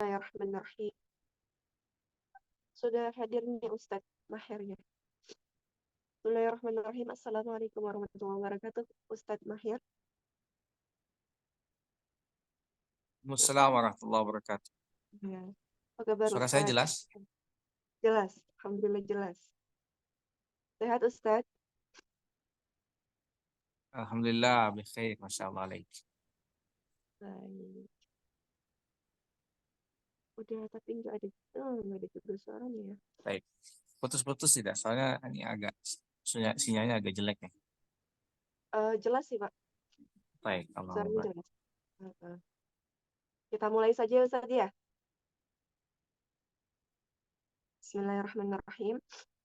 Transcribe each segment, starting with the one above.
Bismillahirrahmanirrahim. Sudah hadir nih Ustadz Maher ya. Bismillahirrahmanirrahim. Assalamualaikum warahmatullahi wabarakatuh. Ustadz Maher. Assalamualaikum warahmatullahi wabarakatuh. Ya. Apa kabar Suara Ustadz? saya jelas? Jelas. Alhamdulillah jelas. Sehat Ustadz? Alhamdulillah, bikhair, masya Allah alaik. Baik. Udah tapi nggak ada juga suaranya ya. Baik. Putus-putus tidak? Soalnya ini agak sinyalnya agak jelek nih. Jelas sih Pak. Baik, Suaranya Alhamdulillah. jelas. Kita mulai saja Ustadz ya. Bismillahirrahmanirrahim.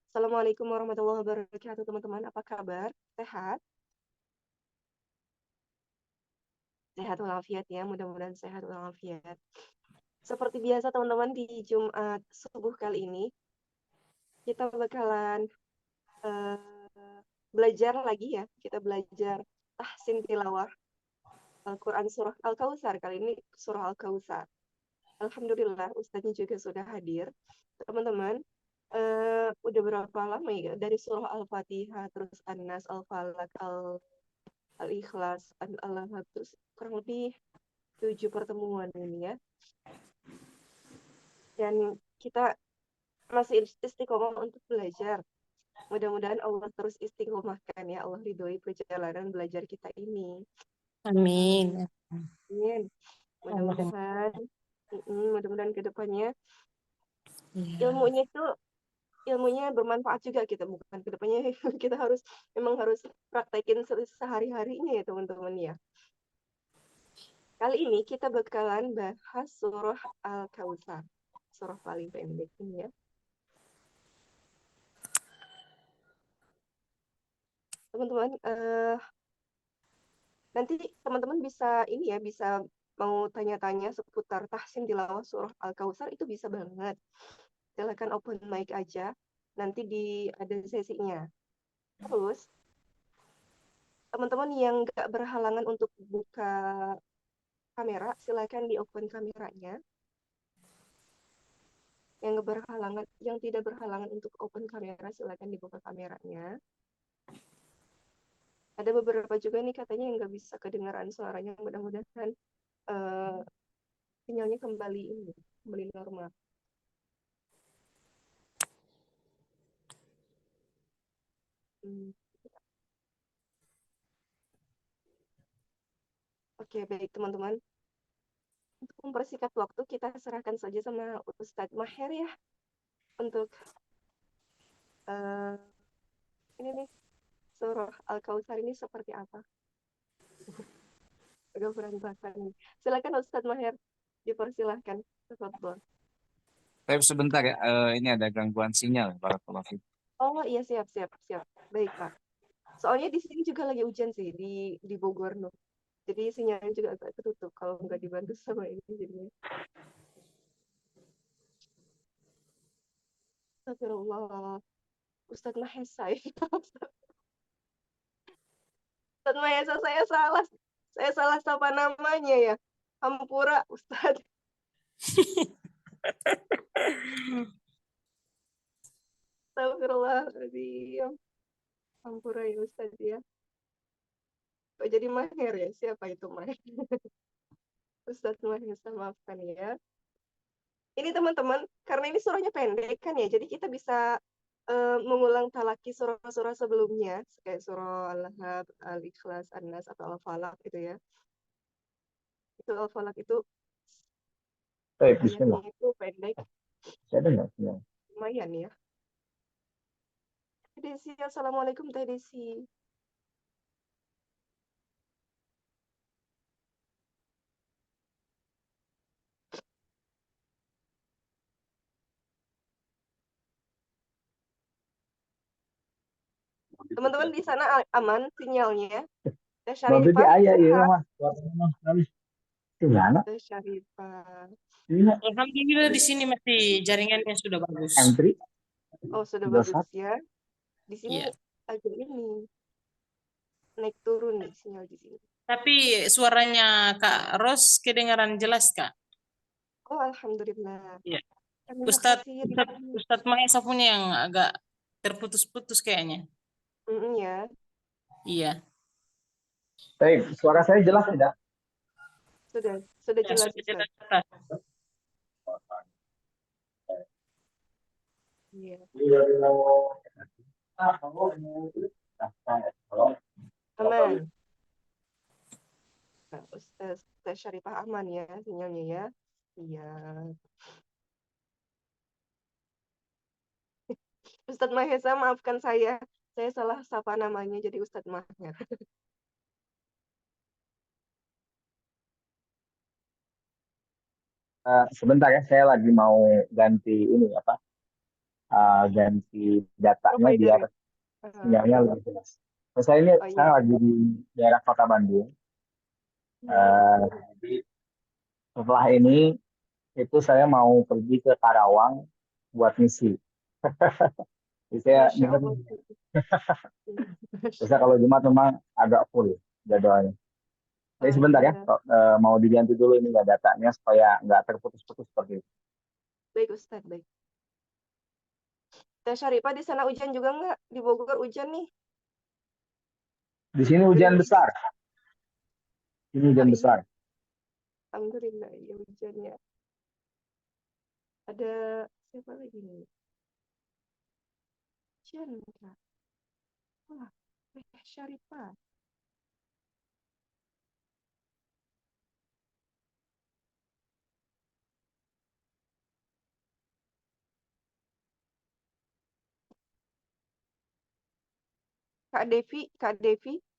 Assalamualaikum warahmatullahi wabarakatuh teman-teman. Apa kabar? Sehat? Sehat walafiat ya, mudah-mudahan sehat walafiat. Seperti biasa teman-teman di Jumat subuh kali ini, kita bakalan belajar lagi ya. Kita belajar tahsin tilawah Al-Quran surah Al-Kautsar. Kali ini surah Al-Kautsar. Alhamdulillah Ustadznya juga sudah hadir. Teman-teman, udah berapa lama ya? Dari surah Al-Fatihah, terus An-Nas, Al-Falaq, Al-Ikhlas, Al-Lahab, terus kurang lebih 7 pertemuan ini ya. Dan kita masih istiqomah untuk belajar. Mudah-mudahan Allah terus istiqomahkan ya, Allah ridhoi perjalanan belajar kita ini. Amin. Amin. Mudah-mudahan ke depannya ilmunya bermanfaat juga kita, bukan ke depannya kita memang harus praktekin sehari-harinya ya teman-teman ya. Kali ini kita bakalan bahas surah Al-Kautsar. Surah paling pendek ini ya. Teman-teman, nanti teman-teman bisa mau tanya-tanya seputar tahsin tilawah surah Al-Kautsar itu bisa banget. Silakan open mic aja. Nanti ada sesinya. Terus teman-teman yang nggak berhalangan untuk buka kamera, silakan di open kameranya. Yang tidak berhalangan untuk open kamera, silakan dibuka kameranya. Ada beberapa juga nih katanya yang nggak bisa kedengaran suaranya. Mudah-mudahan sinyalnya kembali normal. Oke, baik teman-teman. Untuk mempersingkat waktu, kita serahkan saja sama Ustadz Maher ya. Untuk ini nih, surah Al-Kautsar ini seperti apa? Udah berantakan. Silakan Ustadz Maher, dipersilahkan. Tafadhol. Tapi sebentar ya, ini ada gangguan sinyal. Barakallahu fiik. Oh iya, siap. Baik Pak. Soalnya di sini juga lagi hujan sih, di Bogor loh. Jadi sinyalnya juga agak ketutup kalau nggak dibantu sama ini jadinya. Astagfirullah. Ustadz Mahesa ya. Ustadz Mahesa saya salah sapa namanya ya. Hampura Ustadz. Astagfirullahaladzim. Hampura ya Ustadz ya. Kok jadi Maher ya? Siapa itu Maher? Ustadz Mahesa, maafkan ya. Ini teman-teman, karena ini surahnya pendek kan ya, jadi kita bisa mengulang talaki surah-surah sebelumnya, kayak surah Al-Lahab, Al-Ikhlas, An-Nas, atau Al-Falaq gitu ya. Itu Al-Falaq itu ayatnya itu pendek. Saya dengar. Lumayan ya. Teh Desi, Assalamualaikum Teh Desi. Teman-teman di sana aman sinyalnya? Teh Syarifah, Teh Syarifah. Alhamdulillah di sini masih jaringannya sudah bagus. Oh, sudah bagus ya. Di sini Iya. agak ini naik turun nih sinyal di sini. Tapi suaranya Kak Ros kedengaran jelas, Kak? Oh, alhamdulillah. Iya. Terima Ustadz, kasih Ustadz, Rizky. Ustadz Mahesa punya yang agak terputus-putus kayaknya. Ya, Iya. Baik, suara saya jelas tidak? sudah Ya, jelas sudah Ustaz. jelas, Ustadz. Iya. Halo. Aman. Nah, Ustaz Syarifah aman ya sinyalnya ya. Iya. Ustadz Mahesa, maafkan saya. Saya salah sapa namanya jadi Ustadz Maher. Sebentar ya, saya lagi mau ganti ini apa? Ganti datanya Provider biar ya. sinyalnya lebih jelas. Nah, saya ini Oh iya. saya lagi di daerah Kota Bandung. Hmm. Jadi setelah ini itu saya mau pergi ke Karawang buat misi. Jadi saya Masya dengar Allah. biasa kalau Jumat memang agak full jadwalnya. Jadi Oh sebentar ya, iya. mau diganti dulu ini nggak datanya supaya nggak terputus-putus seperti itu. Baik Ustadz, baik. Teh Syarifah di sana hujan juga nggak? Di Bogor hujan nih. Di sini hujan Gerimis. besar. Ini Ah hujan iya. besar. Alhamdulillah ya hujannya. Ada siapa lagi nih? Chandra. Wah, Teh Syarifah. Kak Devi,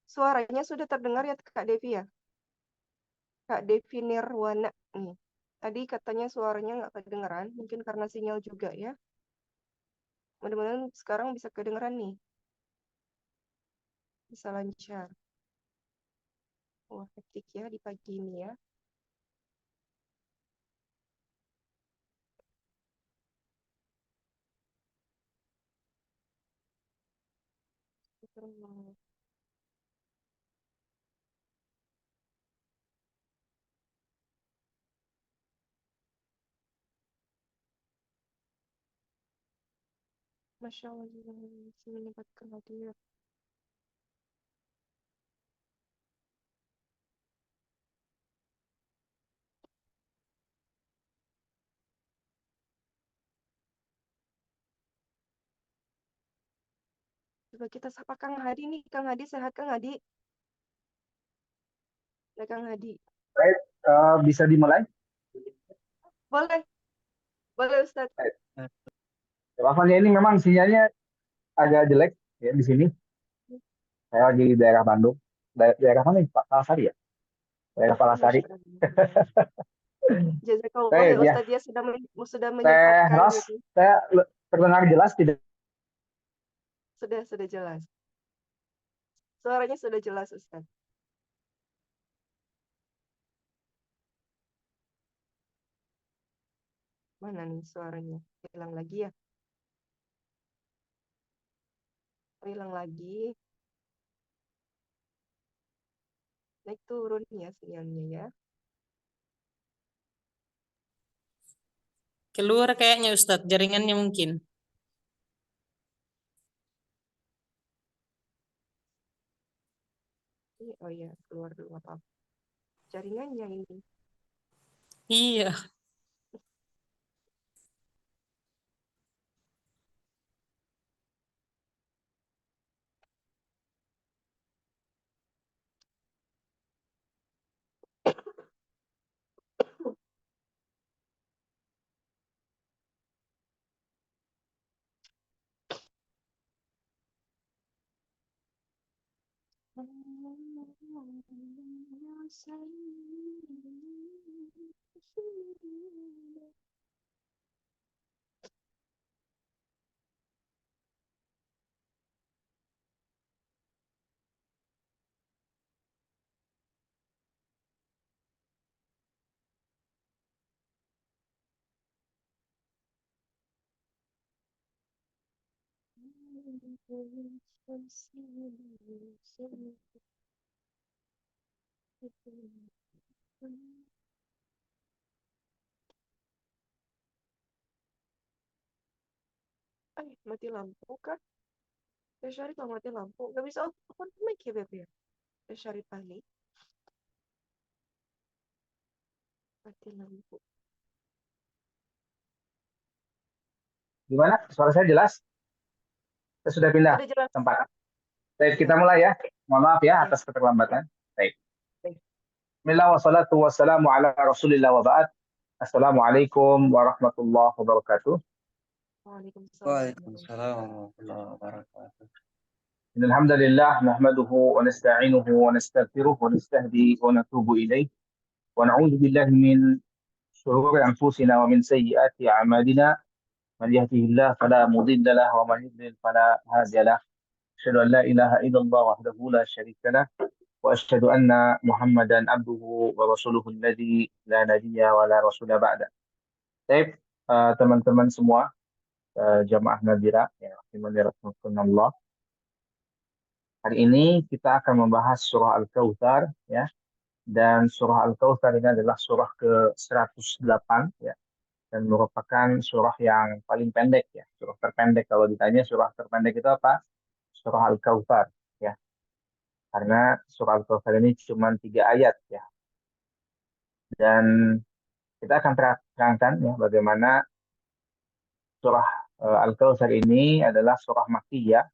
suaranya sudah terdengar ya Kak Devi ya? Kak Devi Nirwana nih. Tadi katanya suaranya nggak kedengeran, mungkin karena sinyal juga ya. Mudah-mudahan sekarang bisa kedengeran nih, bisa lancar. Wah, hektik ya di pagi ini ya. Masya Allah, menyempatkan hadir. Coba kita sapa Kang Hadi nih. Kang Hadi sehat Kang Hadi? Nah, Kang Hadi. Baik, bisa dimulai? Boleh, boleh Ustadz. Rasanya ini memang sinyalnya agak jelek ya di sini. Saya lagi di daerah Bandung. Daerah mana nih, Pak? Palasari ya? Daerah Palasari. Masya Allah. Jazakallah ya Baik ya, Ustadz ya sudah Teh menyempatkan Ros, gitu. saya terdengar jelas tidak? Sudah jelas. Suaranya sudah jelas Ustadz. Mana nih suaranya? Hilang lagi ya? Oh, hilang lagi. Naik turun ya sinyalnya ya. Keluar kayaknya Ustadz, jaringannya mungkin. Oh iya, keluar dulu apa? Jaringannya ini. Iya. Mati lampu kah? Teh Syarifah mati lampu. Gak bisa open mic ya, Beb ya? Teh Syarifah nih. Mati lampu. Gimana? Suara saya jelas? Saya sudah pindah Sudah jelas. tempat. Baik, kita mulai ya. Mohon maaf ya Oke. atas keterlambatan. Baik. Baik. Bismillah wassalatu wassalamu ala rasulillah wa ba'd. Assalamualaikum warahmatullahi wabarakatuh. Waalaikumsalam. Waalaikumsalam warahmatullahi wabarakatuh. إن الحمد لله نحمده ونستعينه ونستغفره ونستهدي ونتوب إليه ونعوذ بالله من شرور أنفسنا ومن سيئات أعمالنا من يهده الله فلا مضل له ومن يضلل فلا هادي له أشهد أن لا إله إلا الله وحده لا شريك له وأشهد أن محمدا عبده ورسوله الذي لا نبي ولا رسول بعده. Baik, teman-teman semua, jamaah Nadira yang rahimani Allah. Hari ini kita akan membahas surah Al-Kautsar ya. Dan surah Al-Kautsar ini adalah surah ke-108 ya. Dan merupakan surah yang paling pendek ya. Surah terpendek, kalau ditanya surah terpendek itu apa? Surah Al-Kautsar ya. Karena surah Al-Kautsar ini cuma 3 ayat ya. Dan kita akan terangkan ya bagaimana surah Al-Kautsar ini adalah surah Makkiyah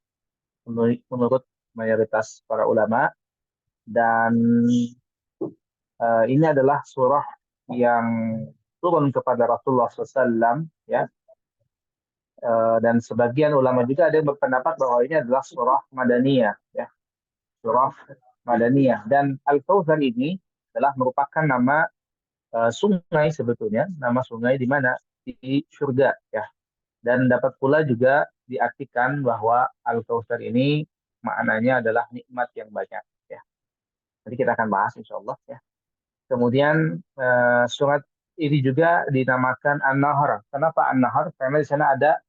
menurut mayoritas para ulama, dan ini adalah surah yang turun kepada Rasulullah SAW ya. Dan sebagian ulama juga ada yang berpendapat bahwa ini adalah surah Madaniyah ya. Surah Madaniyah. Dan Al-Kautsar ini adalah merupakan nama sungai sebetulnya, nama sungai di mana? Di surga ya. Dan dapat pula juga diartikan bahwa Al-Kautsar ini maknanya adalah nikmat yang banyak ya. Nanti kita akan bahas insyaallah ya. Kemudian surat ini juga dinamakan An-Nahr. Kenapa An-Nahr? Karena di sana ada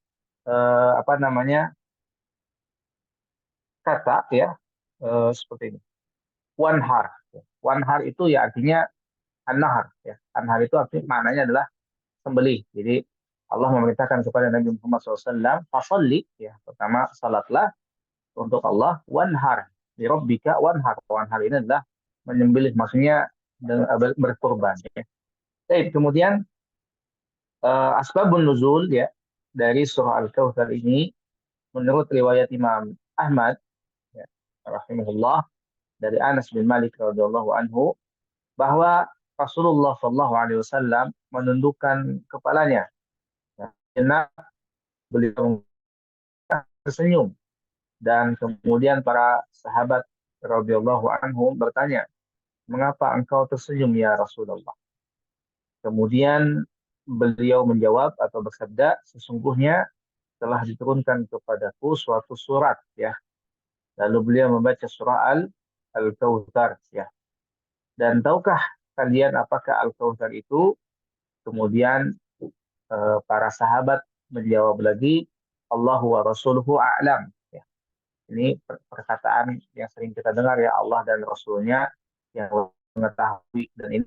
kata ya seperti ini. Wanhar. Wanhar itu ya artinya An-Nahr ya. An-Nahr itu artinya maknanya adalah sembelih. Jadi Allah memerintahkan kepada Nabi Muhammad SAW, fasalli ya. Pertama salatlah untuk Allah, wanhar li rabbika wanhar. Wanhar ini adalah menyembelih, maksudnya berkorban ya. Baik, kemudian asbabun nuzul ya dari surah Al-Kautsar ini menurut riwayat Imam Ahmad ya, rahimahullah, dari Anas bin Malik radhiyallahu anhu, bahwa Rasulullah Shallallahu Alaihi Wasallam menundukkan kepalanya. Karena beliau tersenyum, dan kemudian para sahabat radhiyallahu anhum bertanya, "Mengapa engkau tersenyum ya Rasulullah?" Kemudian beliau menjawab atau bersabda, "Sesungguhnya telah diturunkan kepadaku suatu surat ya." Lalu beliau membaca surah Al-Kautsar ya. Dan tahukah kalian apakah Al-Kautsar itu? Kemudian para sahabat menjawab lagi, Allahu wa rasuluhu a'lam ya. Ini perkataan yang sering kita dengar ya, Allah dan Rasulnya yang mengetahui, dan ini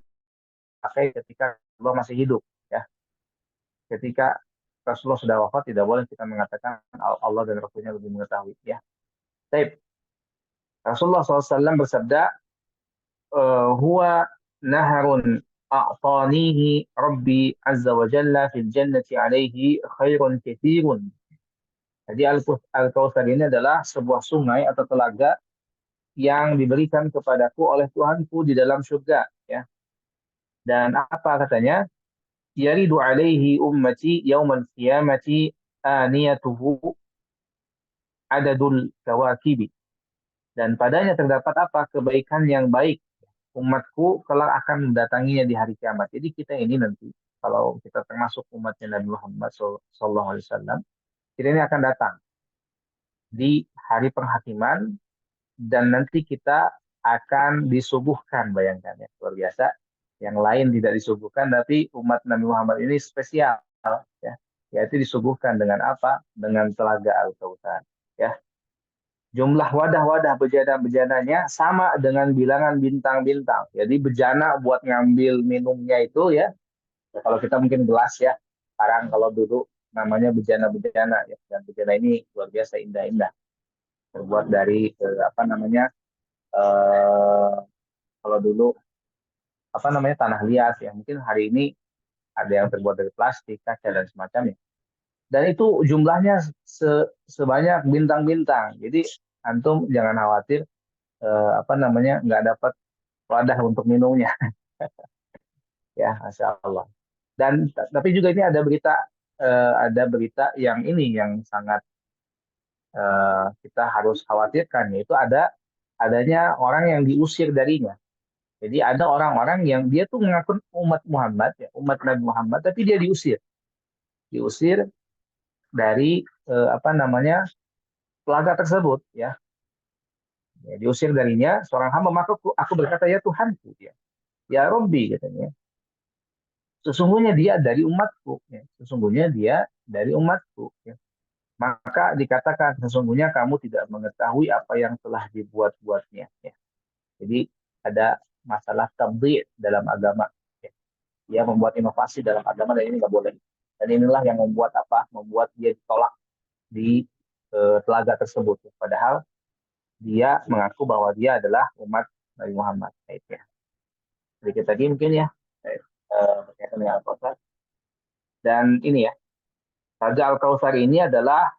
pakai ketika Allah masih hidup ya. Ketika Rasulullah sudah wafat, tidak boleh kita mengatakan Allah dan Rasulnya lebih mengetahui ya. Baik. Rasulullah SAW bersabda, huwa naharun a'tanihi Rabbi azza wa jalla fil jannati alaihi khairun katsirun. Jadi Al-Kautsar ini adalah sebuah sungai atau telaga yang diberikan kepadaku oleh Tuhanku di dalam surga ya. Dan apa katanya? Yaridu alaihi ummati yaumal qiyamati aniyatuhu adadul kawakibi. Dan padanya terdapat apa? Kebaikan yang baik. Umatku kelak akan mendatanginya di hari kiamat. Jadi kita ini nanti, kalau kita termasuk umatnya Nabi Muhammad SAW, kita ini akan datang di hari penghakiman, dan nanti kita akan disuguhkan, bayangkan ya, luar biasa. Yang lain tidak disuguhkan, tapi umat Nabi Muhammad ini spesial ya, yaitu disuguhkan dengan apa? Dengan telaga Al-Kautsar ya. Jumlah wadah-wadah bejana-bejananya sama dengan bilangan bintang-bintang. Jadi bejana buat ngambil minumnya itu ya, kalau kita mungkin gelas ya, sekarang kalau dulu namanya bejana-bejana ya. Dan bejana ini luar biasa indah-indah. Terbuat dari apa namanya? eh, Kalau dulu apa namanya tanah liat ya. Mungkin hari ini ada yang terbuat dari plastik, kaca dan semacamnya. Dan itu jumlahnya sebanyak bintang-bintang. Jadi antum jangan khawatir apa namanya nggak dapat wadah untuk minumnya ya, masya Allah. Dan tapi juga ini ada berita yang ini yang sangat kita harus khawatirkan, yaitu adanya orang yang diusir darinya. Jadi ada orang-orang yang dia tuh mengaku umat Muhammad ya, umat Nabi Muhammad, tapi dia diusir dari apa namanya telaga tersebut ya. Ya, diusir darinya seorang hamba, maka aku berkata ya Tuhanku ya Robbi katanya. Sesungguhnya dia dari umatku ya. Sesungguhnya dia dari umatku ya. Maka dikatakan sesungguhnya kamu tidak mengetahui apa yang telah dibuat-buatnya ya. Jadi ada masalah tabdi' dalam agama ya. Dia membuat inovasi dalam agama dan ini nggak boleh. Dan inilah yang membuat apa? Membuat dia ditolak di telaga tersebut. Padahal dia mengaku bahwa dia adalah umat Nabi Muhammad. Ya. Sedikit tadi mungkin ya berkaitan dengan Al-Kautsar. Dan ini ya, Raja Al-Kautsar ini adalah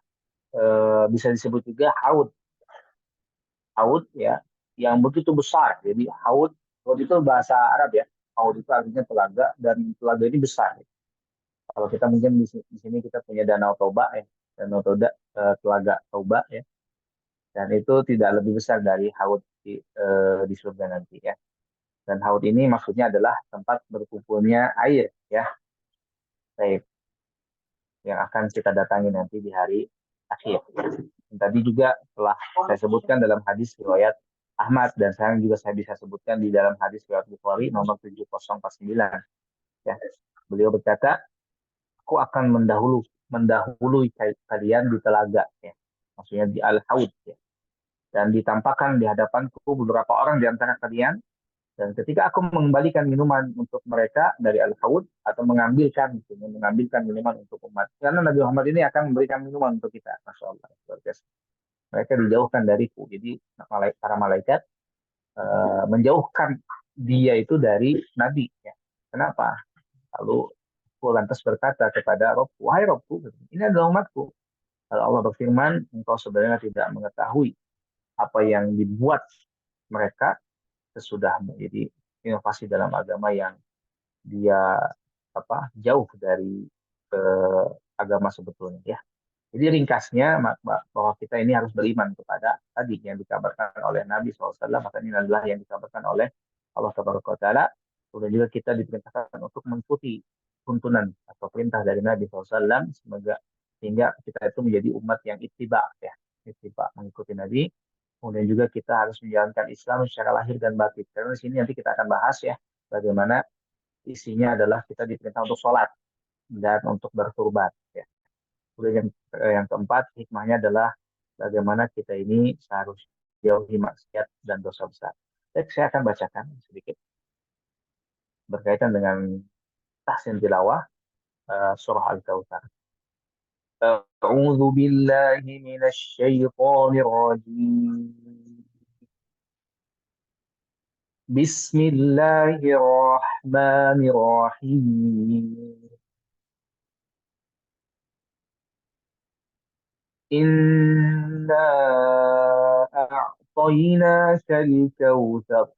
bisa disebut juga haud. Haud ya, yang begitu besar. Jadi haud itu bahasa Arab ya. Haud itu artinya telaga dan telaga ini besar. Kalau kita mungkin di sini kita punya Danau Toba ya, Danau Toba, telaga Toba ya. Dan itu tidak lebih besar dari haud di surga nanti ya. Dan haud ini maksudnya adalah tempat berkumpulnya air ya. Baik, yang akan kita datangi nanti di hari akhir. Dan tadi juga telah saya sebutkan dalam hadis riwayat Ahmad dan sekarang juga saya bisa sebutkan di dalam hadis riwayat Bukhari nomor 7049. Ya. Beliau berkata, aku akan mendahului kalian di telaga ya. Maksudnya di Al-Haud ya. Dan ditampakkan di hadapanku beberapa orang di antara kalian. Dan ketika aku mengembalikan minuman untuk mereka dari Al-Haud atau mengambilkan minuman untuk umat. Karena Nabi Muhammad ini akan memberikan minuman untuk kita. Masya Allah. Mereka dijauhkan dariku. Jadi para malaikat menjauhkan dia itu dari Nabi. Ya. Kenapa? Lalu aku lantas berkata kepada Robku, wahai Robku, ini adalah umatku. Lalu Allah berfirman, engkau sebenarnya tidak mengetahui apa yang dibuat mereka sesudah menjadi inovasi dalam agama yang dia jauh dari agama sebetulnya ya. Jadi ringkasnya bahwa kita ini harus beriman kepada tadi yang dikabarkan oleh Nabi SAW, maka ini adalah yang dikabarkan oleh Allah Taala. Kemudian juga kita diperintahkan untuk mengikuti tuntunan atau perintah dari Nabi SAW, sehingga kita itu menjadi umat yang ittiba ya, ittiba mengikuti Nabi. Kemudian juga kita harus menjalankan Islam secara lahir dan batin. Karena di sini nanti kita akan bahas ya bagaimana isinya adalah kita diperintah untuk sholat dan untuk berkurban. Ya. Kemudian yang keempat hikmahnya adalah bagaimana kita ini seharusnya jauhi maksiat dan dosa besar. Baik, saya akan bacakan sedikit berkaitan dengan tahsin tilawah surah Al-Kautsar. A'udzu billahi minasy syaithanir rajim. Bismillahirrahmanirrahim. Inna a'tainakal kautsar.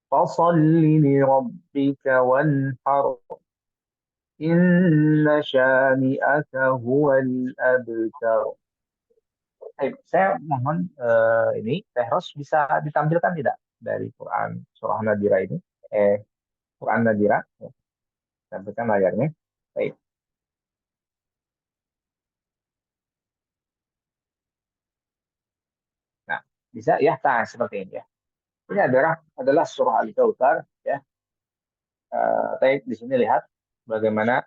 Fasalli li rabbika wanhar. Inna syani'aka huwal abtar. Saya mohon ini Tehros bisa ditampilkan tidak dari Quran surah Nadira ini? Quran Nadira, ya. Tampilkan layarnya. Baik. Nah, bisa ya, nah seperti ini ya. Ini adalah surah Al-Kautsar ya. Baik, di sini lihat bagaimana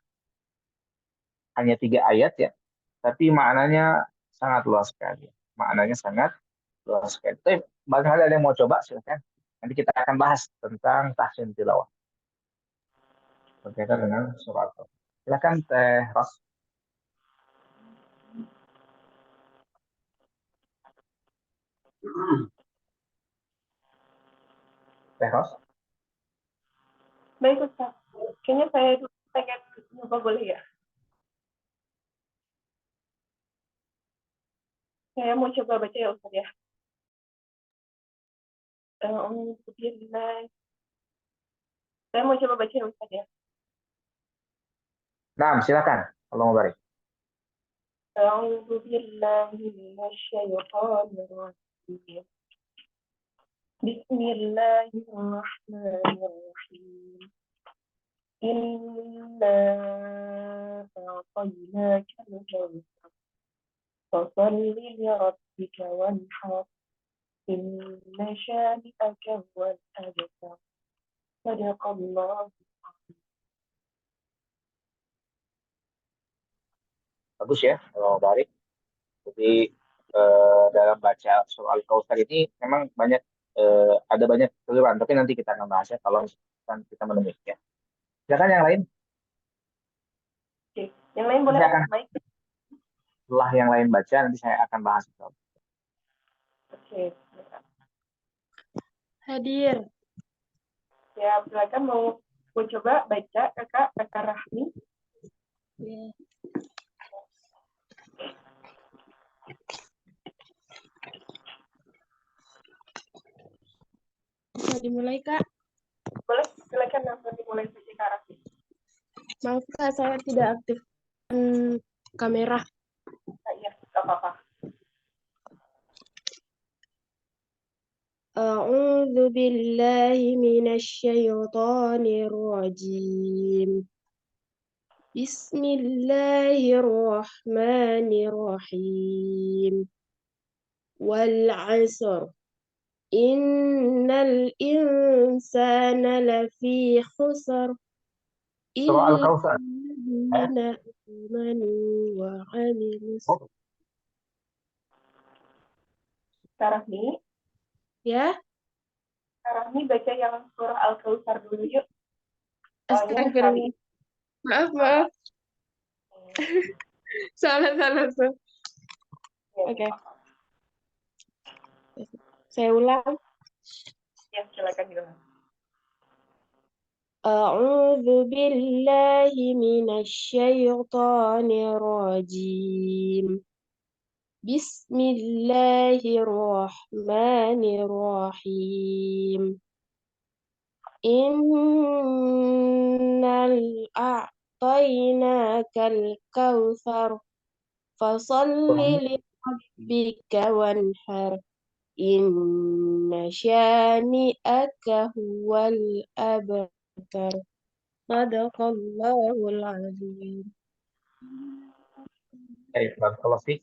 hanya 3 ayat ya, tapi maknanya sangat luas sekali. Maknanya sangat luas sekali. Tapi barangkali ada yang mau coba, silakan. Nanti kita akan bahas tentang tahsin tilawah berkaitan dengan surah Al-Kautsar. Silakan Teh Ros. Ros? Baik Ustaz. Kayaknya saya pengen nyoba, boleh ya? Saya mau coba baca ya Ustaz ya. Alhamdulillah. Saya mau coba baca ya Ustaz ya. Nah, silakan. Allah mubarik. أعوذ بالله من الشيطان الرجيم بسم الله الرحمن الرحيم إنا أعطيناك الكوثر فصل لربك وانحر إن شانئك هو الأبتر صدق الله. Bagus ya, Allah mubarik. Jadi dalam baca soal Kautsar ini memang banyak ada banyak keliruan, tapi nanti kita akan bahas ya kalau misalkan kita menemui ya. Silakan yang lain. Oke, yang lain boleh Saya akan baik. setelah yang lain baca nanti saya akan bahas. Oke, Hadir. ya silakan mau coba baca kakak Rahmi. Ya. Bisa dimulai, Kak? Boleh, silakan langsung dimulai baca Kak Rahmi. Maaf, Kak, saya tidak aktif kamera. Nah, iya, nggak apa-apa. أعوذ بالله من الشيطان الرجيم بسم الله الرحمن الرحيم والعصر إن الإنسان لفي خسر Surah إلا Al-Kautsar. الذين آمنوا وعملوا Kak Rahmi, ya. Kak Rahmi baca yang surah Al-Kautsar dulu yuk. Soalnya Astagfirullah. Maaf. Salah. Oke. Saya ulang. Ya, silakan diulang. أعوذ بالله من الشيطان الرجيم بسم الله الرحمن الرحيم إنا أعطيناك الكوثر فصل لربك وانحر إن شانئك هو الأبتر صدق الله العظيم. Baik, barakallahu fiik,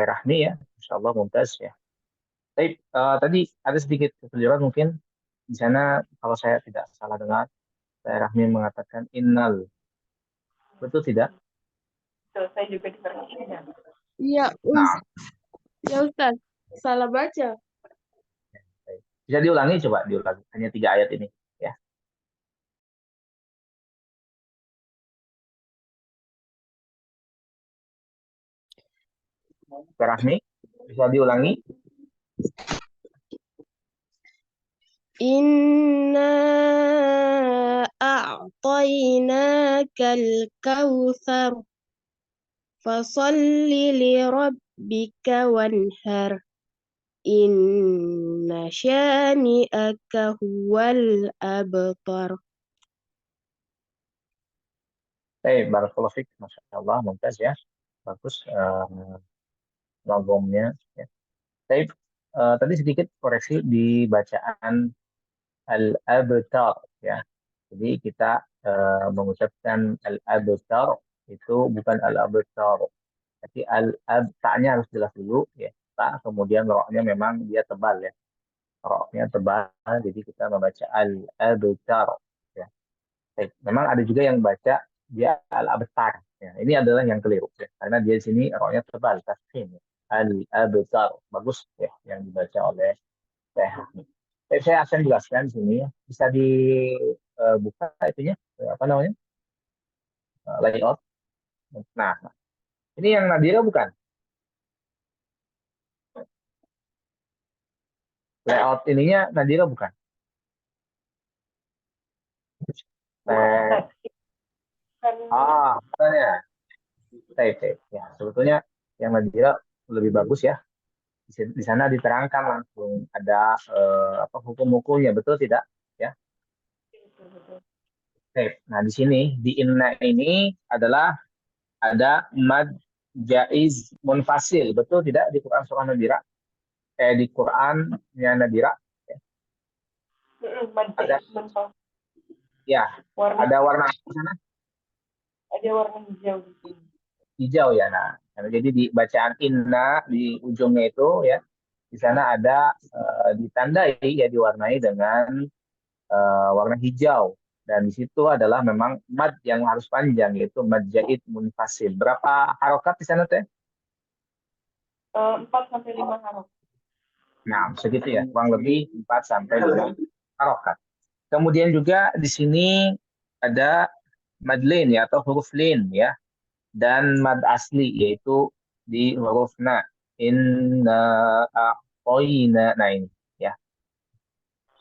Rahmi ya. Insyaallah mumtaz ya. Baik, tadi ada sedikit kekeliruan mungkin di sana kalau saya tidak salah dengar, Rahmi mengatakan innal. Betul tidak? Tuh, saya juga dengarnya. Iya, Nah, ya Ustaz, salah baca. baik. Bisa diulangi, coba diulangi. Hanya 3 ayat ini ya. Rahmi, bisa diulangi? Inna a'tainakal kautsar fasalli li rabbika wanhar inna syani'aka huwal abtar. Baik, barakallahu fiik. Masya Allah, mumtaz ya. Bagus logomnya ya. Baik, tadi sedikit koreksi di bacaan al-abtar ya. Jadi kita mengucapkan al-abtar itu bukan al-abtar. Jadi ta-nya harus jelas dulu ya. Ta, kemudian ro-nya memang dia tebal ya. Ro-nya tebal, jadi kita membaca al-abtar ya. Baik, memang ada juga yang baca dia al-abtar. Ya, ini adalah yang keliru ya. Karena dia di sini ro-nya tebal, tasfin ya. Al-abtar. Bagus ya yang dibaca oleh saya. Saya akan jelaskan di sini ya. Bisa dibuka itunya apa namanya? Layout. Nah, ini yang Nadira bukan? Layout ininya Nadira bukan? Bukan ya. Tape. Ya, sebetulnya yang Nadira lebih bagus ya. Di sana diterangkan langsung ada apa hukum-hukumnya, betul tidak? Ya. Tape. Nah, di sini di inna ini adalah ada mad jaiz munfasil, betul tidak di Quran surah Nadira? Di Qurannya Nadira ya. Ada ya, ada warna di sana? Ada warna hijau di sini. Hijau ya. Nah, jadi di bacaan inna di ujungnya itu ya, di sana ada ditandai ya diwarnai dengan warna hijau, dan di situ adalah memang mad yang harus panjang yaitu mad jaid munfasil. Berapa harokat di sana teh? 4 sampai 5 harokat. Nah, segitu ya, kurang lebih 4 sampai 5 harokat. Kemudian juga di sini ada mad lain ya atau huruf lain ya, dan mad asli yaitu di huruf na. Inna a'toina. Nah ini ya.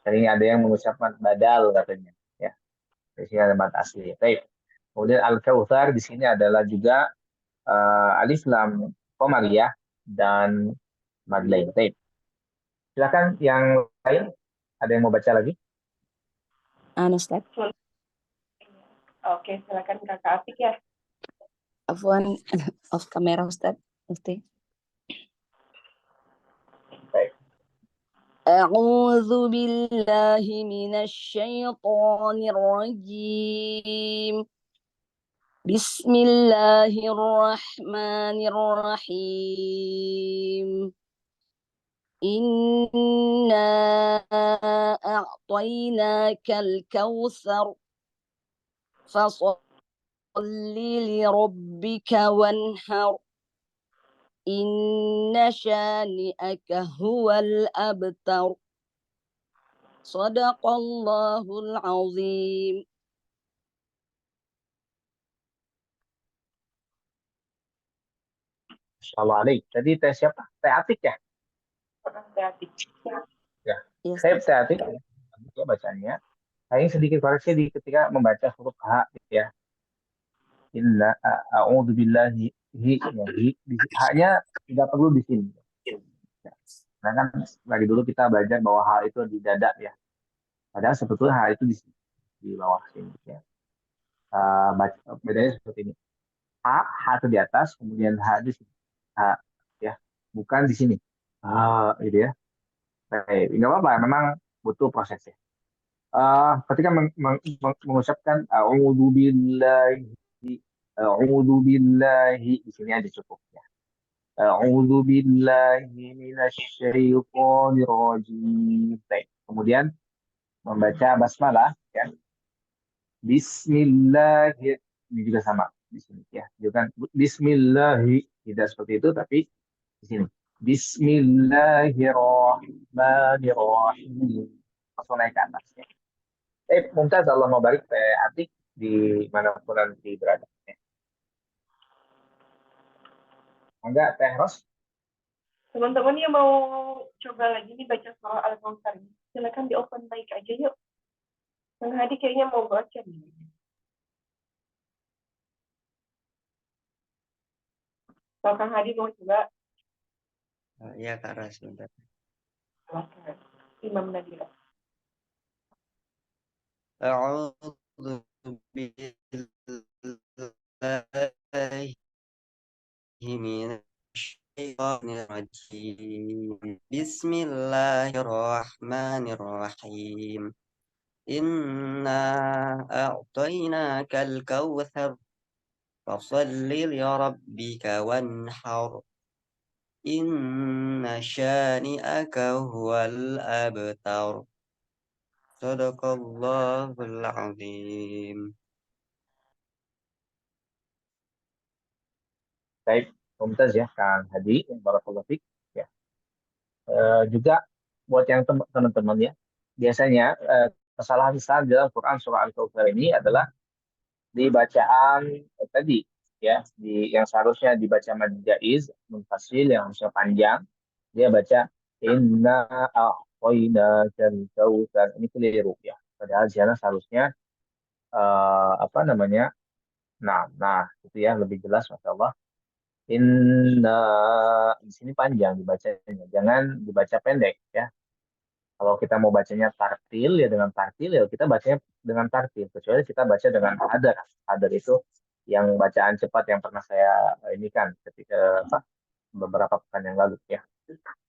Sering ada yang mengucapkan badal katanya ya. Di sini ada mad asli. Baik. Kemudian al-kautsar di sini adalah juga alif lam qamariyah dan mad lain. Baik. Silakan yang lain, ada yang mau baca lagi? Ustaz. Oke, silakan Kakak Atik ya. Afwan, off kamera Ustaz. Baik. A'udzu billahi minasyaitonir rajim. Bismillahirrahmanirrahim. Inna a'tainakal kautsar fasholli li rabbika wanhar. Inna syani'aka huwal abtar. Sadaqallahul azim. Insyaallah alaik. Tadi teh siapa? Teh Atik ya? Kakak Atik. Ya. Yes, Teh Atik ya bacanya. Saya sedikit koreksi di ketika membaca huruf H ya. Inna a'udzu billahi ya, H-nya tidak perlu di sini. Ya. Karena kan lagi dulu kita belajar bahwa H itu di dada ya. Padahal sebetulnya H itu di sini, di bawah sini ya. Bedanya seperti ini. H itu di atas, kemudian H di sini. H ya, bukan di sini. Gitu ya. Baik, nggak apa-apa, memang butuh prosesnya. Ketika mengucapkan a'udzu billahi di sini aja cukup ya. A'udzu billahi minasyaitonir rajim. Baik. Kemudian membaca basmalah ya. Bismillahir, ini juga sama di sini ya. Jangan Bismillahi, tidak seperti itu, tapi di sini. Bismillahirrahmanirrahim. Langsung naik ke atas ya. Mumtaz, Allah mau barik Teh Atik di manapun nanti berada. Ya. Enggak, Teh Ros? Teman-teman yang mau coba lagi nih baca surah Al-Kautsar, silakan di open mic aja yuk. Kang Hadi kayaknya mau baca nih. Kalau Kang Hadi mau coba, Ya Kak Ras, bentar. silakan. Imam Nadira. A'udzu billahi minasyaitonir rajim. Bismillahirrahmanirrahim. Inna a'tainakal kautsar fasholli li rabbika wanhar. Inna syani'aka huwal abtar. Sadaqallahul azim. Baik, Mumtaz ya, Kang Hadi, barakallahu fiik ya. Juga buat yang teman-teman ya, biasanya kesalahan-kesalahan dalam Quran surah Al-Kautsar ini adalah di bacaan tadi ya, yang seharusnya dibaca mad jaiz munfasil yang harusnya panjang, dia baca inna a'tainakal kautsar. Ini keliru ya. Padahal di sana seharusnya apa namanya? Nah, itu ya lebih jelas, masya Allah. Inna di sini panjang dibacanya, jangan dibaca pendek ya. Kalau kita mau bacanya tartil ya dengan tartil ya kita bacanya dengan tartil. Kecuali kita baca dengan hadar. Hadar itu yang bacaan cepat yang pernah saya ini kan ketika apa, beberapa pekan yang lalu ya.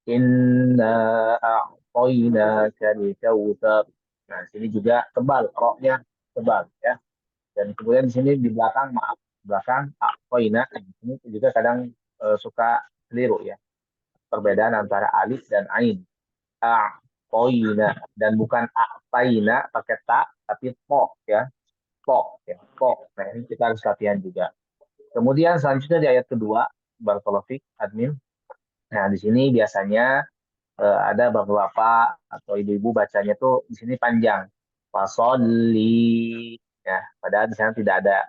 Inna a'tainaka al-kautsar. Nah, sini juga tebal, roknya tebal ya. Dan kemudian di sini di belakang, maaf, belakang a'taina, ini juga kadang suka keliru ya. Perbedaan antara alif dan ain. A'taina dan bukan a'taina pakai ta tapi po ya. Po ya, po. Nah, ini kita harus latihan juga. Kemudian selanjutnya di ayat kedua, barakallahu fik, admin. Nah, di sini biasanya ada beberapa atau ibu-ibu bacanya tuh di sini panjang. Fasoli ya, padahal di sana tidak ada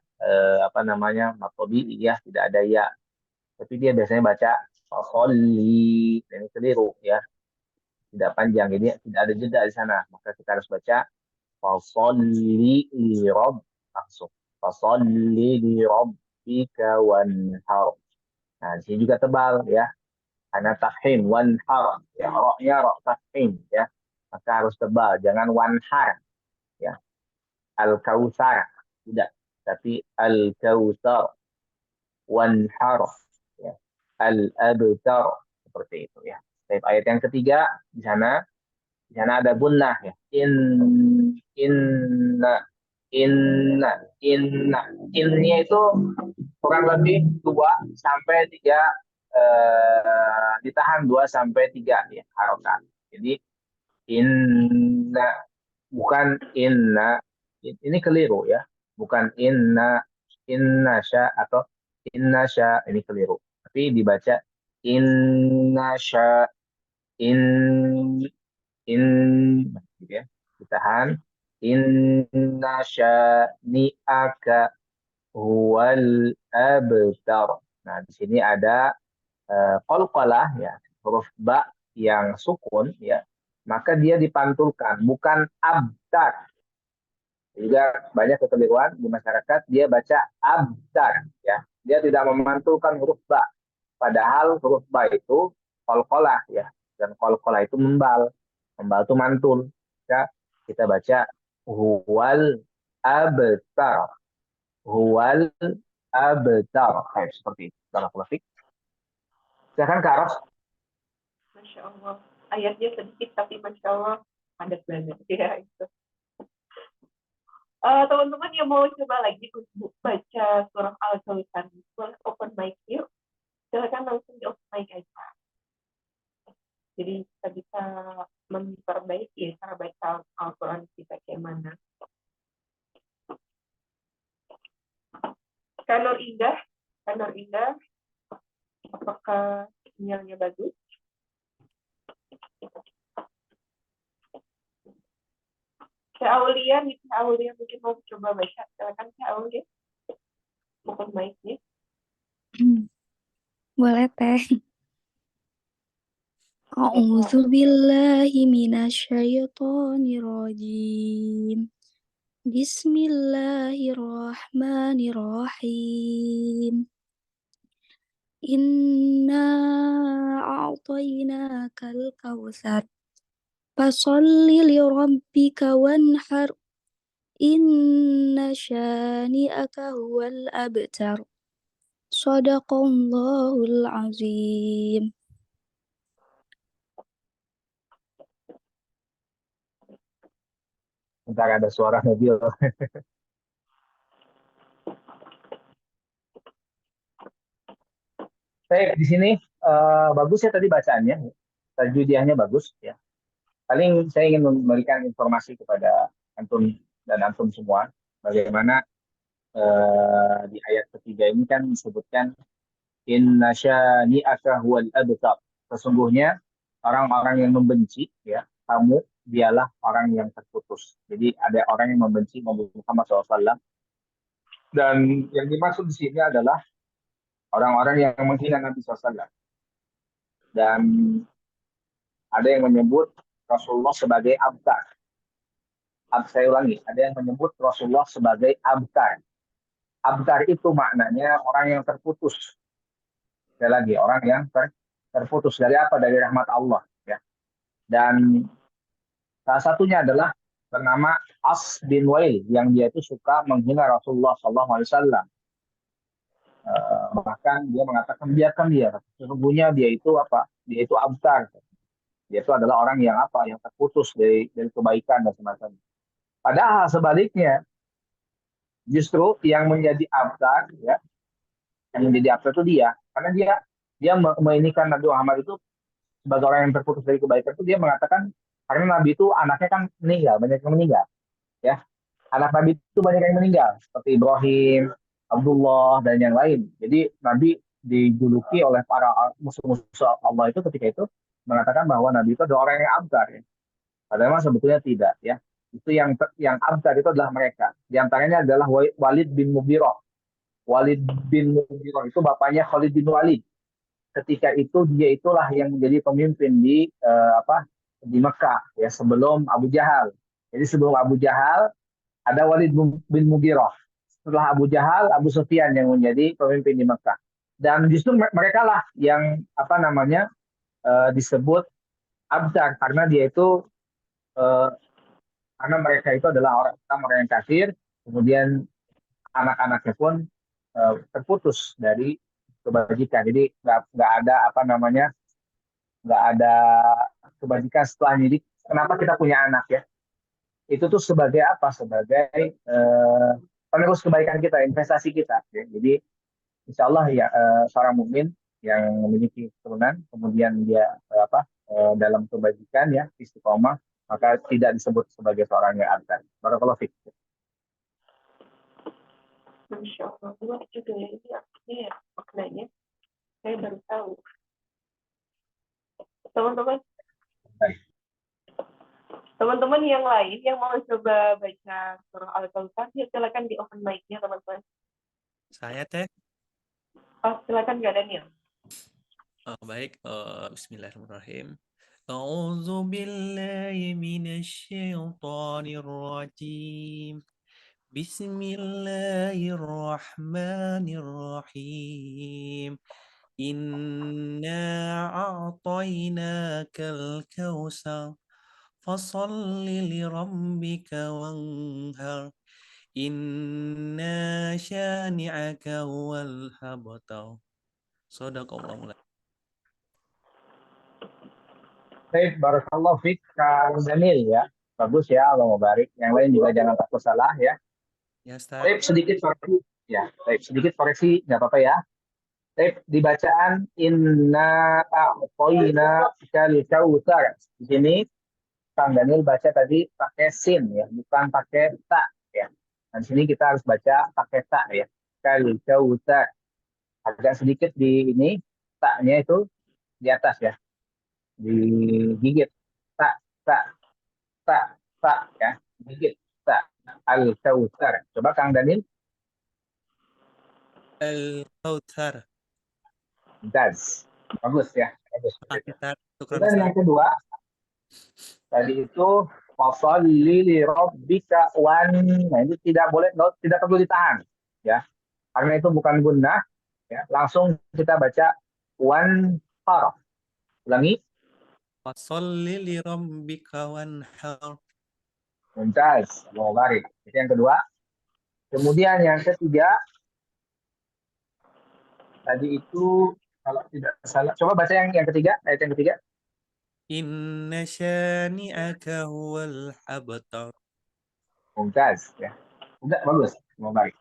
apa namanya matobi ya, tidak ada ya. Tapi dia biasanya baca fasoli, ini keliru ya, tidak panjang, jadi tidak ada jeda di sana. Maka kita harus baca fasoli li rob langsung. Fasoli li robbika wanhar. Nah, di sini juga tebal ya. Karena tafhim wanhar ya, roknya rok tafhim ya, maka harus tebal, jangan wanhar ya. Al kausar tidak, tapi al kausar wanhar ya, al abtar seperti itu ya. Baik, ayat yang ketiga di sana ada gunnah ya. Inna inna inna innya itu kurang lebih 2 sampai 3 ditahan 2 sampai 3 ya harokat. Jadi inna bukan inna, ini keliru ya. Bukan inna sya atau inna sya, ini keliru. Tapi dibaca inna sya in in gitu ya. Ditahan inna sya ni'aka huwal abtar. Nah, di sini ada qalqalah ya, huruf ba yang sukun ya, maka dia dipantulkan, bukan abtar. Juga banyak kekeliruan di masyarakat, dia baca abtar ya. Dia tidak memantulkan huruf ba. Padahal huruf ba itu qalqalah ya. Dan qalqalah itu membal. Membal itu mantul. Ya, kita baca huwal abtar. Huwal abtar. Kayak seperti itu. Barakallahu fiik. Silakan Kak Ros. Masya Allah. Ayatnya sedikit tapi Masya Allah padat banget ya itu. Teman-teman yang mau coba lagi untuk baca surah Al-Kautsar, boleh open mic yuk. Silakan langsung di open mic aja. Jadi kita bisa memperbaiki cara baca Al-Quran kita kayak mana. Kanur Indah, apakah sinyalnya bagus? Kak Aulia mungkin mau coba baca. Silakan Kak Aulia. Open mic-nya. Boleh teh. A'udzu billahi minasyaitonir rajim. Bismillahirrahmanirrahim. Inna a'tainakal kautsar. Fasholli li rabbika wanhar. Inna syani'aka huwal abtar. Shadaqallahul azim. Bentar, ada suara mobil. Baik, di sini bagus ya tadi bacaannya. Tajwidiyahnya bagus ya. Paling saya ingin memberikan informasi kepada antum dan antum semua bagaimana di ayat ketiga ini kan disebutkan inna syani'aka huwal abtar. Sesungguhnya orang-orang yang membenci ya kamu, dialah orang yang terputus. Jadi ada orang yang membenci Muhammad SAW, dan yang dimaksud di sini adalah orang-orang yang menghina Nabi SAW. Dan ada yang menyebut Rasulullah sebagai abtar. Saya ulangi, ada yang menyebut Rasulullah sebagai abtar. Abtar itu maknanya orang yang terputus. Sekali lagi, orang yang terputus dari apa? Dari rahmat Allah. Ya. Dan salah satunya adalah bernama As bin Wail, yang dia itu suka menghina Rasulullah SAW. Bahkan dia mengatakan, biarkan dia. Sesungguhnya dia itu apa? Dia itu abtar. Dia itu adalah orang yang apa? Yang terputus dari kebaikan dan semacamnya. Padahal sebaliknya, justru yang menjadi abtar, ya, yang menjadi abtar itu dia, karena dia menginikan Nabi Muhammad itu sebagai orang yang terputus dari kebaikan itu. Dia mengatakan karena Nabi itu anaknya kan meninggal, banyak yang meninggal, ya, anak Nabi itu banyak yang meninggal seperti Ibrahim, Abdullah dan yang lain. Jadi Nabi dijuluki oleh para musuh-musuh Allah itu ketika itu mengatakan bahwa Nabi itu adalah orang yang abtar, ya. Padahal sebetulnya tidak, ya. Itu yang abtar itu adalah mereka. Di antaranya adalah Walid bin Mughirah. Walid bin Mughirah itu bapaknya Khalid bin Walid. Ketika itu dia itulah yang menjadi pemimpin di di Mekah, ya, sebelum Abu Jahal. Jadi sebelum Abu Jahal ada Walid bin Mughirah. Setelah Abu Jahal, Abu Sufyan yang menjadi pemimpin di Mekah. Dan justru mereka lah yang disebut abtar karena dia itu karena mereka itu adalah orang yang kafir, kemudian anak-anaknya pun terputus dari kebajikan. Jadi nggak ada nggak ada kebajikan setelahnya. Jadi kenapa kita punya anak, ya? Itu tuh sebagai apa? Sebagai penerus kebaikan kita, investasi kita. Ya. Jadi insya Allah ya seorang mukmin yang memiliki keturunan, kemudian dia dalam kebajikan, ya, istiqomah, maka tidak disebut sebagai seorang yang abtar. Barakallahu fiik. Masya Allah, luas juga ya ini artinya, ya, maknanya. Saya baru tahu. Teman-teman, Baik. teman-teman yang lain yang mau coba baca surah Al-Kautsar, ya silakan di open mic-nya, teman-teman. Saya teh. Oh, silakan Kak Daniel. Baik, bismillahirrahmanirrahim. A'udzu billahi minasyaitonir rajim. Bismillahirrahmanirrahim. Inna a'tainakal kautsar. Fasholli li rabbika wanhar. Inna syani'aka huwal abtar. Shadaqallahul adzim. Baik, barakallahu fiik Kang Daniel, ya. Bagus, ya, Allah mubarik. Yang lain juga jangan takut salah, ya. Ya, Ustaz. Baik, sedikit koreksi, ya. Baik, sedikit koreksi, nggak apa-apa, ya. Baik, di bacaan inna a'tayna kal kautsar. Di sini Kang Daniel baca tadi pakai sin, ya, bukan pakai ta, ya. Dan sini kita harus baca pakai ta, ya. Kal kautsar. Agak sedikit di ini ta-nya itu di atas, ya. Digigit tak ya, gigit tak. Al-Kautsar. Coba Kang Daniel. Al-Kautsar. Bagus, ya, bagus. Kemudian yang kedua tadi itu fasholli li rabbika nah itu tidak perlu ditahan, ya, karena itu bukan gunnah, ya, langsung kita baca wanhar. Ulangi. Fasholli li rabbika wanhar. Mumtaz, Allah barik. Itu yang kedua. Kemudian yang ketiga tadi itu kalau tidak salah, coba baca yang ketiga, ayat yang ketiga. Inna syani'aka huwal abtar. Mumtaz, ya. Udah, bagus, Allah barik.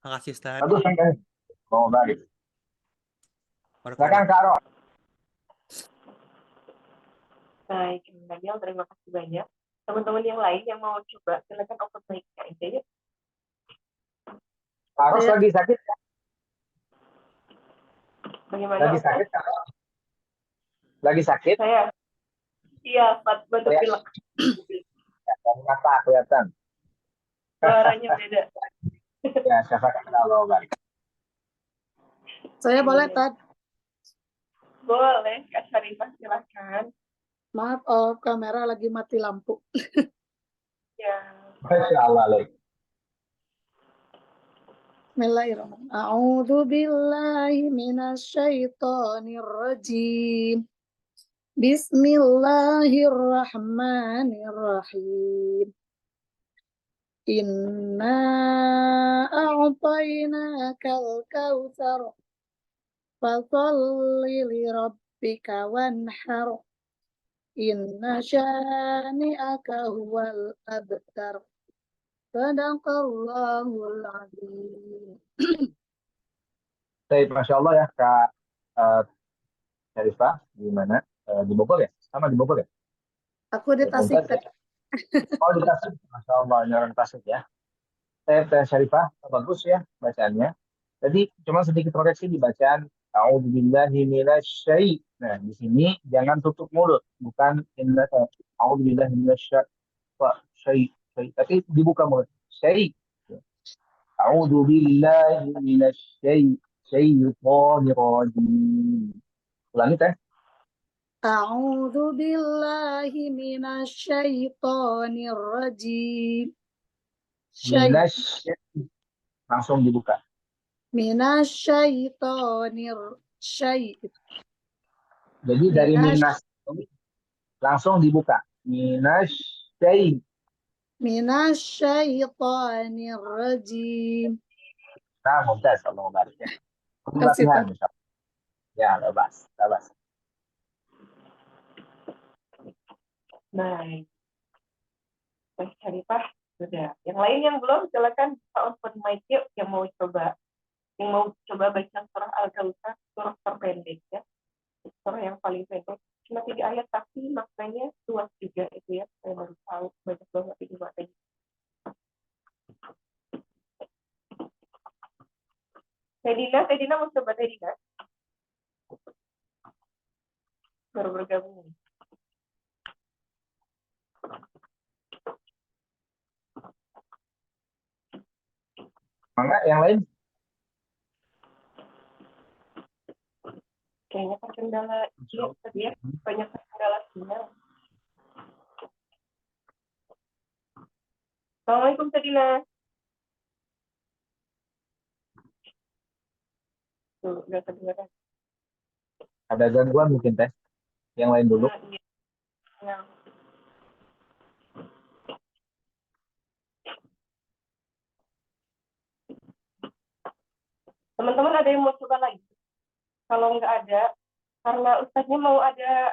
Makasih, Ustaz. Bagus kan? Allah barik. Silakan Kak Ro. Baik, Daniel, terima kasih banyak. Teman-teman yang lain yang mau coba, silakan open mic-nya aja, ya. Kak Ros lagi sakit, Kak? Bagaimana? Lagi sakit, Kak? Lagi sakit? Saya, iya, batuk pilek. Dari mata kelihatan. Suaranya beda. Ya, syafaat Allah barik. Saya boleh, Tad? Boleh, Kak Syarifah, silakan. Maaf, kamera lagi mati lampu. Ya. Masya Allah, Lek. Bismillahirrahmanirrahim. A'udzu billahi minasyaitonir rajim. Bismillahirrahmanirrahim. Inna a'tainakal kautsar. Fasholli li rabbika wanhar. Inna syani'aka huwal abtar. Sadaqallahul azim. Baik, Masya Allah ya, Kak Syarifah. Gimana? Di Bogor ya? Sama di Bogor ya? Aku di Tasik. Mumtaz ya? Oh, di Tasik. Masya Allah, ini orang Tasik ya. Teh Syarifah, bagus ya bacaannya. Tadi cuma sedikit koreksi di bacaan A'udzubillahi minasyai. Nah, di sini jangan tutup mulut, bukan A'udzubillahi minasyai. Tapi dibuka mulut. Syai. A'udzubillahi minasyaitonir rajim. Ulangi teh. A'udzu billahi minasyaitonir rajim. Minasyai. Langsung dibuka. Minasyaitonir syai. Jadi dari minas langsung dibuka. Minasyai. Minasyaitonir rajim. Nah, mumtaz, Allah barik ya. Kasih, Latihan, Pak. misalnya. Ya, labas. Baik. Teh Syarifah sudah. Yang lain yang belum, silakan bisa open mic yuk yang mau coba. Yang mau coba baca surah Al-Kautsar, surah terpendek ya. Surah yang paling pendek. Cuma 3 ayat tapi maknanya luas juga itu ya. Saya baru tahu banyak banget ini maknanya. Tedina mau coba Tedina? Baru bergabung. Mangga yang lain? Kayaknya terkendala ya, tadi ya. Banyak terkendala sinyal. Assalamualaikum Tedina. Tuh, udah kedengaran. Ada gangguan mungkin teh. Yang lain dulu. Iya. Ya. Teman-teman ada yang mau coba lagi? Kalau nggak ada, karena Ustadznya mau ada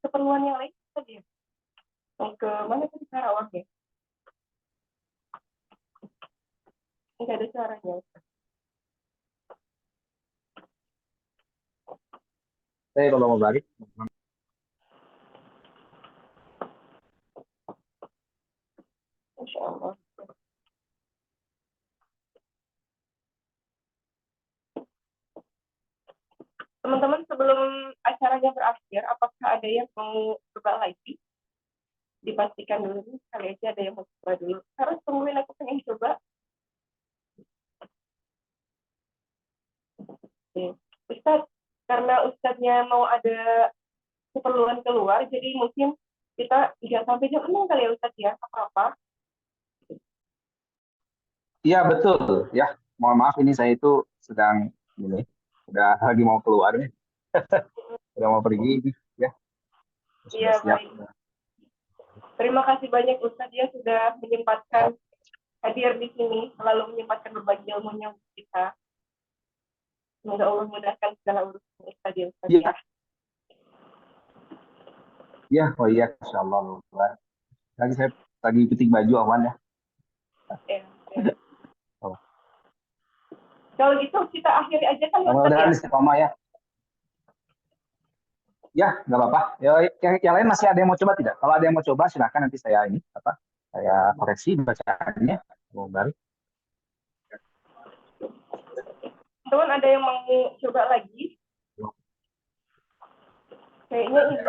keperluan yang lain tadi ya. Mau ke mana tadi, Karawang ya? Nggak ada suaranya Ustaz. Saya kalau mau balik. Insya Allah. Teman-teman, sebelum acaranya berakhir, apakah ada yang mau coba lagi? Dipastikan dulu, kali aja ada yang mau coba dulu. Harus tungguin, aku pengen coba. Ustaz, karena Ustaznya mau ada keperluan keluar, jadi mungkin kita nggak sampai jam 6 kali ya Ustaz ya, apa-apa. Iya betul ya. Mohon maaf ini saya itu sedang ini udah lagi mau keluar nih. Udah mau pergi ya. Iya, baik. Terima kasih banyak Ustaz ya sudah menyempatkan hadir di sini, selalu menyempatkan berbagi ilmunya untuk kita. Semoga Allah mudahkan segala urusan Ustaz ya Ustaz ya. Ya, oh iya, insyaallah. Lagi saya lagi petik baju aman ya. Ya. Oh. Kalau gitu kita akhiri aja kan Mudah-mudahan istiqomah ya. Ya, nggak apa-apa. Ya, yang lain masih ada yang mau coba tidak? Kalau ada yang mau coba, silakan nanti saya saya koreksi bacaannya. Teman ada yang mau coba lagi? Kayaknya ini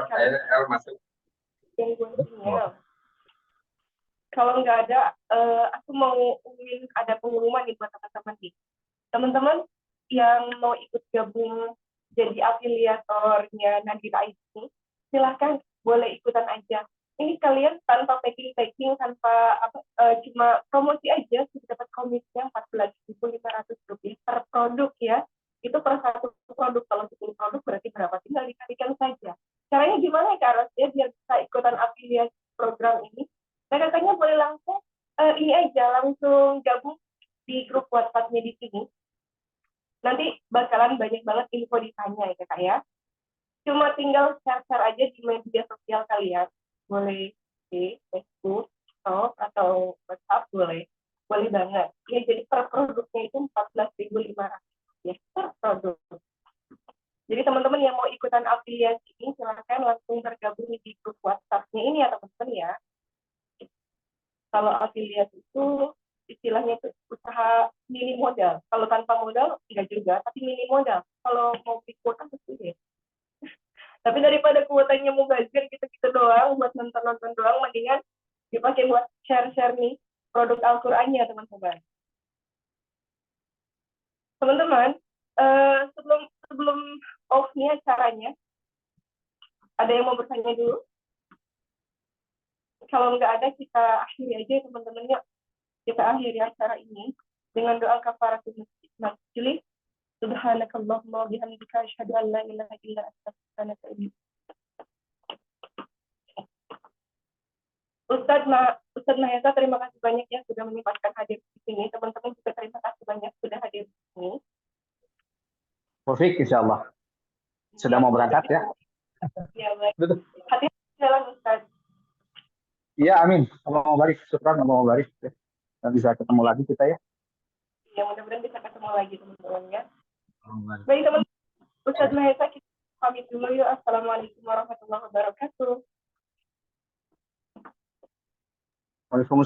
masuk. Kalau nggak ada, aku mau ada pengumuman nih buat teman-teman nih. Teman-teman yang mau ikut gabung jadi afiliatornya Nadira ini, silahkan boleh cuma promosi aja sudah dapat komisnya Rp14.500 per produk ya. Itu per satu produk. Kalau 10 produk berarti berapa? Tinggal dikalikan saja. Caranya gimana ya Kak Ros ya biar bisa ikutan afiliasi program ini? Nah katanya boleh langsung ini aja langsung gabung di grup WhatsApp-nya di sini. Nanti bakalan banyak banget info ditanya ya Kak ya. Cuma tinggal share-share aja di media sosial kalian. Boleh di Facebook, atau WhatsApp boleh banget ya. Jadi per produknya itu 14.500 ya per produk. Jadi teman-teman yang mau ikutan afiliasi ini silakan langsung bergabung di grup WhatsApp-nya ini ya teman-teman ya. Kalau afiliasi itu istilahnya itu usaha mini modal. Kalau tanpa modal enggak juga, tapi mini modal. Kalau mau beli kuota pasti ya. Tapi daripada kuotanya mau bazir gitu-gitu doang buat nonton-nonton doang, mendingan dipakai buat share-share nih produk Al-Qur'annya teman-teman. Teman-teman, sebelum off nih acaranya, ada yang mau bertanya dulu? Kalau nggak ada, kita akhiri aja teman-teman. Yuk, kita akhiri acara ini dengan doa kafaratul majlis. Subhanakallahumma wa bihamdika asyhadu an la ilaha illa anta astaghfiruka wa atubu ilaik. Ustadz Mahesa, terima kasih banyak ya sudah menyempatkan hadir di sini. Teman-teman juga terima kasih banyak sudah hadir di sini. Taufik, insya Allah. Sudah mau berangkat ya? Ya, baik. Hati-hati jalan Ustadz. Iya, amin. Allah mau barik. Syukran, Allah mau barik. Dan bisa ketemu lagi kita ya. Ya, mudah-mudahan bisa ketemu lagi teman-teman ya. Baik teman-teman, Ustadz Mahesa, kita pamit dulu yuk. Assalamualaikum warahmatullahi wabarakatuh. Waalaikumsalam.